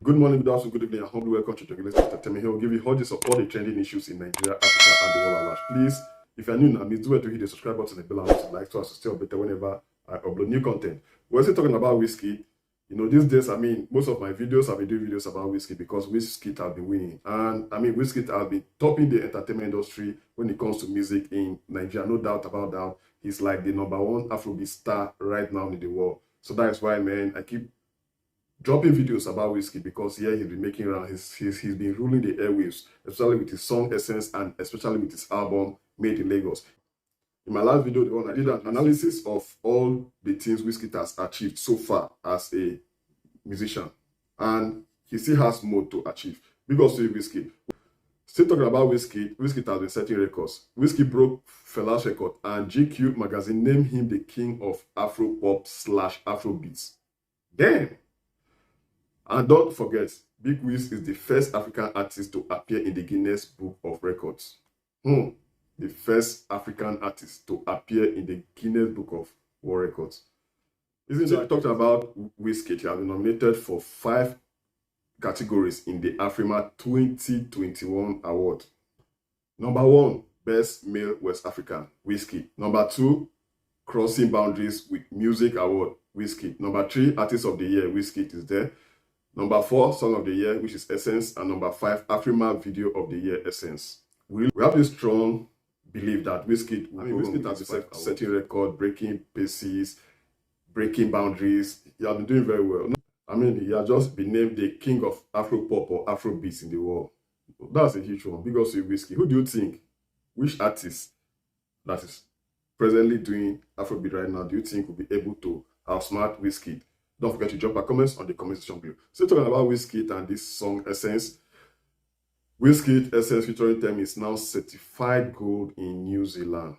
Good morning, good afternoon, good evening, and humbly welcome to Journalist Entertainment. Here will give you hot of all the trending issues in Nigeria, Africa, and the world at large. Please, if you're new now, do well to hit the subscribe button and the bell and also like so as to stay updated whenever I upload new content. We're still talking about whiskey. These days, most of my videos have been doing videos about whiskey because whiskey have been winning. And whiskey have been topping the entertainment industry when it comes to music in Nigeria. No doubt about that. He's like the #1 Afrobeat star right now in the world. So that is why, man, I keep dropping videos about whiskey because he's been making around. He's been ruling the airwaves, especially with his song Essence and especially with his album Made in Lagos. In my last video, the one I did an analysis of all the things Wizkid has achieved so far as a musician, and he still has more to achieve. Big ups to Wizkid. Still talking about Wizkid has been setting records. Wizkid broke Fela's record, and GQ magazine named him the king of Afro-pop/Afrobeats. Damn! And don't forget, Big Wiz is the first African artist to appear in the Guinness Book of Records. The first African artist to appear in the Guinness Book of World Records. Isn't it? I talked about Wizkid. He has been nominated for 5 categories in the Afrima 2021 award. Number 1, Best Male West African, Wizkid. Number 2, Crossing Boundaries with Music Award, Wizkid. Number 3, Artist of the Year, Wizkid is there. Number 4, Song of the Year, which is Essence. And number 5, Afrima Video of the Year, Essence. We have this strong belief that Wizkid has been setting record, breaking paces, breaking boundaries. He has been doing very well. He has just been named the king of Afro-pop or Afrobeats in the world. That's a huge one. Big ups to Wizkid. Who do you think, which artist that is presently doing Afrobeat right now, do you think will be able to outsmart Wizkid? Don't forget to drop your comments on the comment section below. Still talking about Wizkid and this song Essence. Wizkid Essence featuring Temi is now certified gold in New Zealand.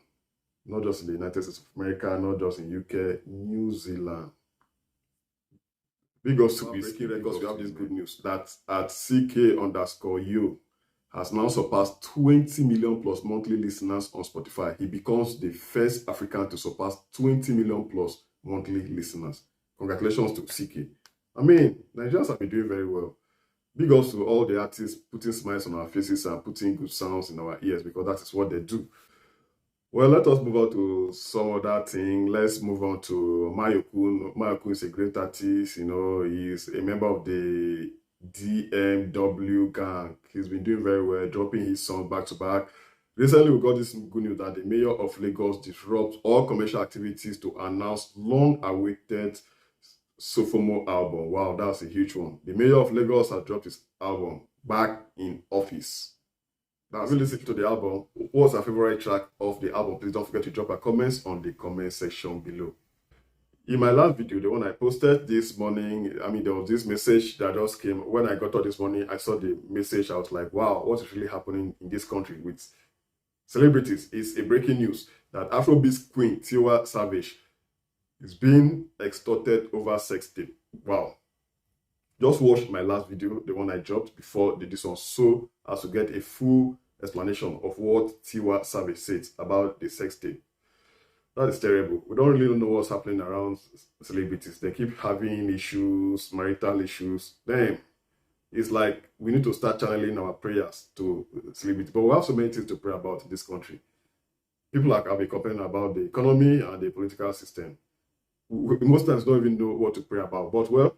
Not just in the United States of America, not just in UK, New Zealand. Big ups to Wizkid because we have this good news that at CK_U has now surpassed 20 million plus monthly listeners on Spotify. He becomes the first African to surpass 20 million plus monthly listeners. Congratulations to CK. Nigerians have been doing very well. Big ups to all the artists putting smiles on our faces and putting good sounds in our ears because that is what they do. Well, let us move on to some other thing. Let's move on to Mayokun. Mayokun is a great artist. He's a member of the DMW gang. He's been doing very well, dropping his song back to back. Recently, we got this good news that the mayor of Lagos disrupts all commercial activities to announce long-awaited Sophomore album. Wow, that's a huge one. The mayor of Lagos has dropped his album back in office. Now, as we listen to the album, what's your favorite track of the album? Please don't forget to drop your comments on the comment section below. In my last video, the one I posted this morning, there was this message that just came. When I got up this morning, I saw the message. I was like, wow, what is really happening in this country with celebrities? It's a breaking news that Afrobeat queen Tiwa Savage is being extorted over sex tape. Wow. Just watch my last video, the one I dropped before this one, so as to get a full explanation of what Tiwa Savage said about the sex tape. That is terrible. We don't really know what's happening around celebrities. They keep having issues, marital issues. Damn. It's like we need to start channeling our prayers to celebrities. But we have so many things to pray about in this country. People have been complaining about the economy and the political system. We most times don't even know what to pray about. But well,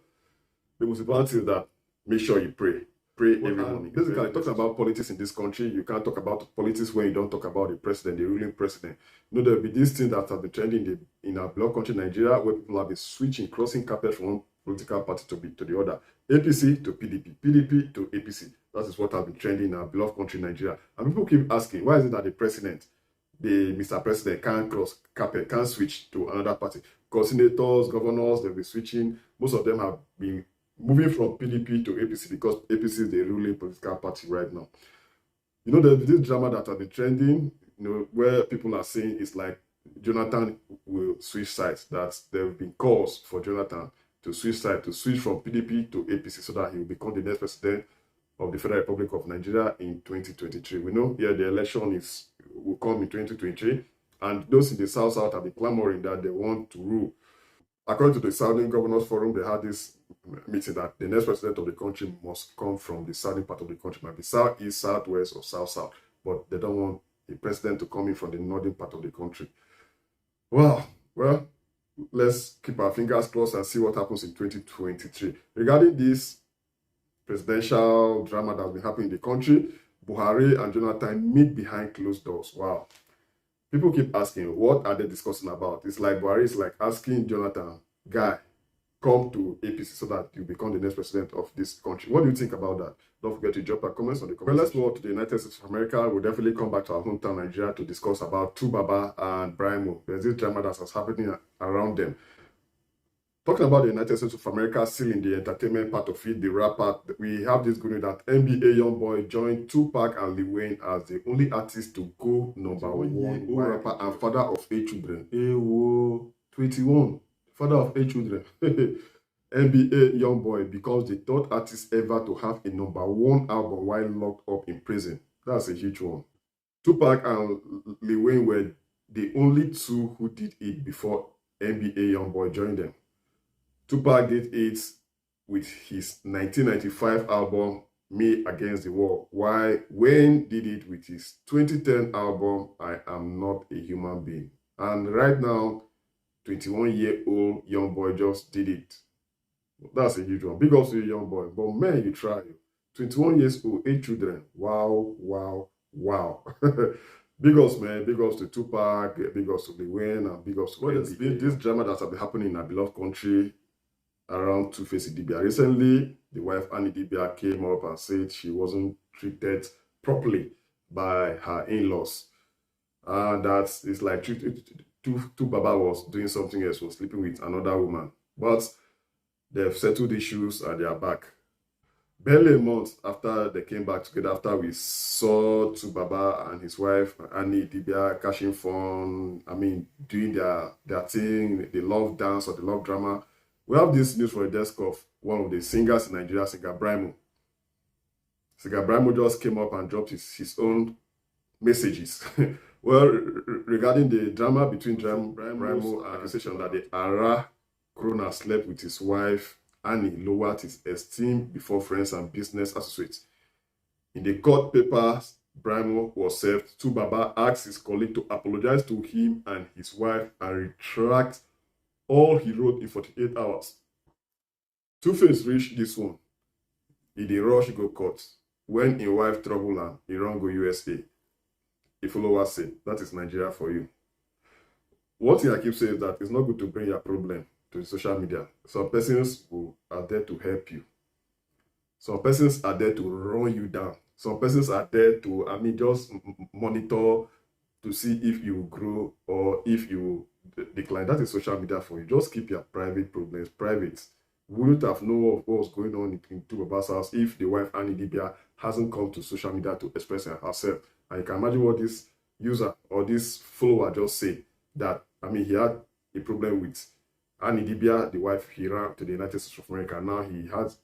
the most important thing is that make sure you pray. Pray every morning. Basically, talking about politics in this country, you can't talk about politics when you don't talk about the president, the ruling president. There will be these things that have been trending in our beloved country, Nigeria, where people have been switching, crossing carpet from one political party to the other. APC to PDP, PDP to APC. That is what has been trending in our beloved country, Nigeria. And people keep asking, why is it that the president, the Mr. President, can't cross carpet, can't switch to another party? Because senators, governors, they'll be switching. Most of them have been moving from PDP to APC because APC is the ruling political party right now. There's this drama that has been trending, where people are saying it's like Jonathan will switch sides, that there have been calls for Jonathan to switch sides, to switch from PDP to APC so that he will become the next president of the Federal Republic of Nigeria in 2023. We know here the election will come in 2023, and those in the South have been clamoring that they want to rule. According to the Southern Governors Forum, they had this meeting that the next president of the country must come from the southern part of the country, might be southeast, southwest, or south, but they don't want the president to come in from the northern part of the country. Well, let's keep our fingers crossed and see what happens in 2023. Regarding this presidential drama that's been happening in the country, Buhari and Jonathan meet behind closed doors. Wow. People keep asking, what are they discussing about? It's like Buhari is like asking Jonathan, guy, come to APC so that you become the next president of this country. What do you think about that? Don't forget to drop your comments on the comments. Well, let's move to the United States of America. We'll definitely come back to our hometown, Nigeria, to discuss about 2Baba and Brymo. There's this drama that's happening around them. Talking about the United States of America, still in the entertainment part of it, the rap part, we have this good news that NBA Youngboy joined Tupac and Lil Wayne as the only artist to go #1 rapper and father of 8 children. 21, father of 8 children. NBA Youngboy becomes the 3rd artist ever to have a #1 album while locked up in prison. That's a huge one. Tupac and Lil Wayne were the only 2 who did it before NBA Youngboy joined them. Tupac did it with his 1995 album, Me Against the World, while Wayne did it with his 2010 album, I Am Not a Human Being. And right now, 21-year-old Youngboy just did it. That's a huge one. Big ups to you, Youngboy. But man, you try. 21 years old, 8 children. Wow. Big ups, man. Big ups to Tupac, big ups to Lil Wayne, and big ups to this drama that has been happening in our beloved country around Two-Face Idibia. Recently, the wife Annie Idibia came up and said she wasn't treated properly by her in-laws. And that is like 2Baba was doing something else, was sleeping with another woman. But they've settled issues and they are back. Barely a month after they came back together, after we saw 2Baba and his wife Annie Idibia cashing fun, doing their thing, the love dance or the love drama. We have this news from the desk of one of the singers in Nigeria, Singer Brymo. Singer Brymo just came up and dropped his own messages. Well, regarding the drama between Brymo and accusation that the Ara Corona slept with his wife, Annie lowered his esteem before friends and business associates. In the court papers Brymo was served, 2Baba asked his colleague to apologize to him and his wife and retract all he wrote in 48 hours. Two-Face reached this one. He dey rush go court. When his wife trouble am, he run go USA. A follower say, that is Nigeria for you. One thing I keep saying is that it's not good to bring your problem to the social media. Some persons are there to help you. Some persons are there to run you down. Some persons are there to, just monitor to see if you grow or if you decline. That is social media for you. Just keep your private problems private. We wouldn't have known what was going on in 2Baba's house if the wife Annie Idibia hasn't come to social media to express herself. And you can imagine what this user or this follower just said, that he had a problem with Annie Idibia, the wife. He ran to the United States of America. Now he has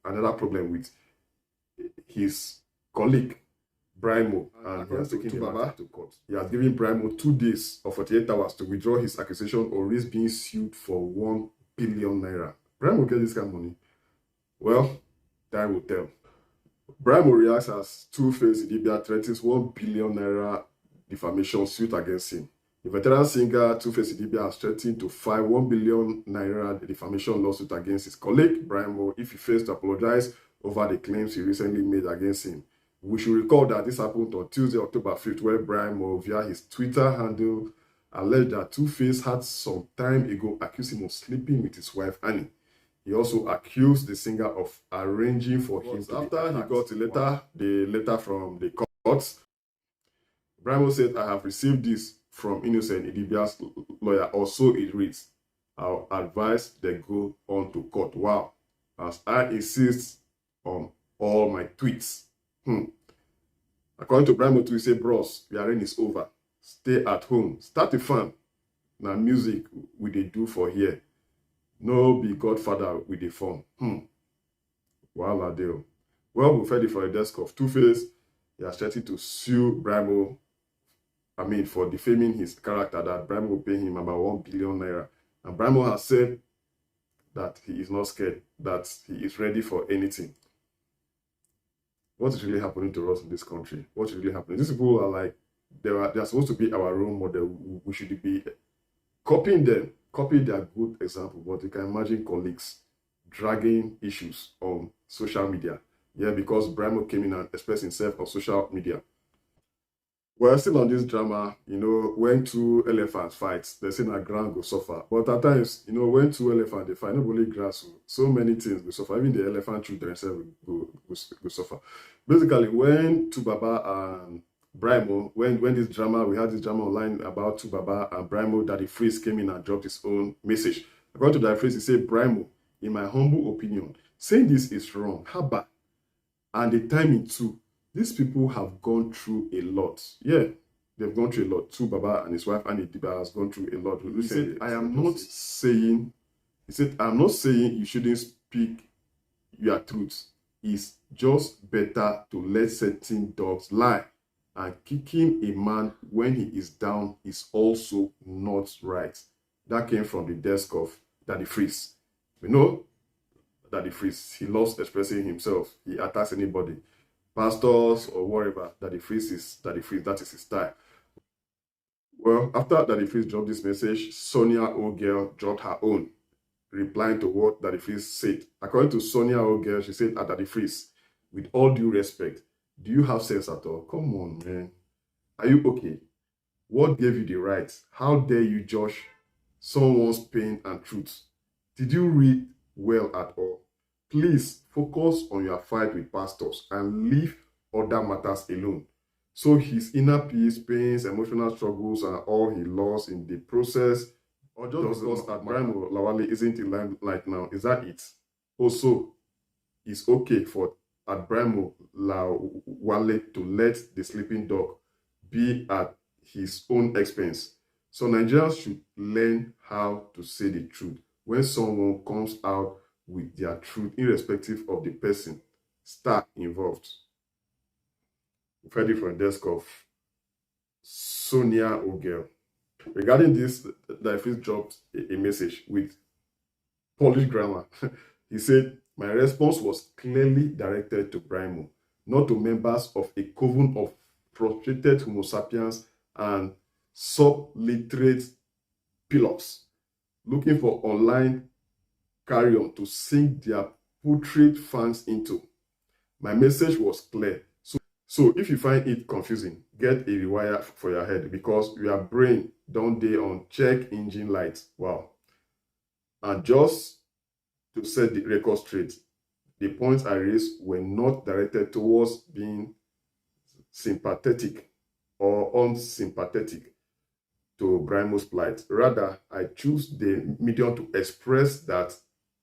another problem with his colleague Brymo, and he has taken 2Baba to court. He has given Brymo 2 days or 48 hours to withdraw his accusation or risk being sued for 1 billion naira. Brymo get this kind of money? Well, time will tell. Brymo reacts as Two-Face Idibia threatens 1 billion naira defamation suit against him. The veteran singer Two-Face Idibia has threatened to file 1 billion naira defamation lawsuit against his colleague Brymo if he fails to apologize over the claims he recently made against him. We should recall that this happened on Tuesday, October 5th, where Brymo, via his Twitter handle, alleged that Two-Face had some time ago accused him of sleeping with his wife Annie. He also accused the singer of arranging for him to after he got the letter from the courts. Brymo said, I have received this from Innocent Idibia's lawyer, or so it reads. I'll advise they go on to court. Wow. As I insist on all my tweets. According to Brymo, he said, bros, your reign is over. Stay at home. Start a fan. Now music we dey do for here. No be Godfather with the phone. Wow, deal. Well, we've heard it for the desk of Two-Face. He has threatened to sue Brymo, for defaming his character, that Brymo will pay him about 1 billion naira. And Brymo has said that he is not scared, that he is ready for anything. What is really happening to us in this country? What is really happening? These people are like, they are supposed to be our role model. We should be copying them, copying their good example. But you can imagine colleagues dragging issues on social media. Yeah, because Brimo came in and expressed himself on social media. Well, still on this drama, when two elephants fight, they say that ground go suffer. But at times, when two elephants they fight, not only grass, so many things will suffer. Even the elephant children themselves go suffer. Basically, when Tubaba and Brimo, when this drama, we had this drama online about Tubaba and Brimo, Daddy Freeze came in and dropped his own message. According to Daddy Freeze, he said, Brimo, in my humble opinion, saying this is wrong. Haba, and the timing too. These people have gone through a lot. Yeah, they've gone through a lot. Tubaba and his wife Annie Diba has gone through a lot. He said, I'm not saying you shouldn't speak your truth. It's just better to let certain dogs lie. And kicking a man when he is down is also not right. That came from the desk of Daddy Freeze. We know Daddy Freeze, he loves expressing himself. He attacks anybody. Pastors or whatever, Daddy Freeze is Daddy Freeze, that is his style. Well, after Daddy Freeze dropped this message, Sonia O'Girl dropped her own, replying to what Daddy Freeze said. According to Sonia O'Girl, she said, Daddy Freeze, with all due respect, do you have sense at all? Come on, man. Are you okay? What gave you the right? How dare you judge someone's pain and truth? Did you read well at all? Please focus on your fight with pastors and leave other matters alone. So his inner peace, pains, emotional struggles, and all he lost in the process, or just because that Brimo Lawale isn't in limelight now, is that it? Also, it's okay for Brimo Lawale to let the sleeping dog be at his own expense. So Nigerians should learn how to say the truth when someone comes out with their truth, irrespective of the person star involved. We've heard it from the desk of Sonia O'Girl. Regarding this, Daddy Freeze dropped a message with polished grammar. He said, my response was clearly directed to Brimo, not to members of a coven of frustrated Homo sapiens and subliterate pillars looking for online carrion to sink their putrid fans into. My message was clear. So if you find it confusing, get a rewire for your head, because your brain don't dey on check engine light. Wow. And just to set the record straight, the points I raised were not directed towards being sympathetic or unsympathetic to Brimo's plight. Rather, I choose the medium to express that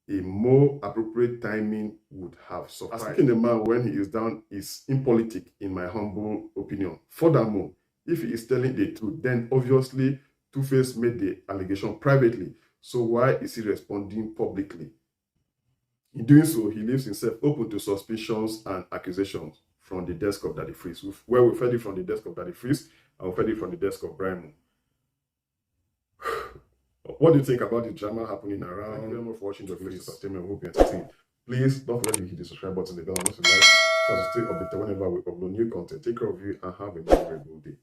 a more appropriate timing would have sufficed. Asking a man when he is down is impolitic, in my humble opinion. Furthermore, if he is telling the truth, then obviously Two-Face made the allegation privately. So why is he responding publicly? In doing so, he leaves himself open to suspicions and accusations from the desk of Daddy Freeze. We've heard it from the desk of Daddy Freeze, and we've heard it from the desk of Brimo. What do you think about the drama happening around? Thank you very much for watching the video. Entertainment. Hope you entertained. Please don't forget to hit the subscribe button, the bell, and also like, so to stay updated whenever we upload new content. Take care of you and have a very good day.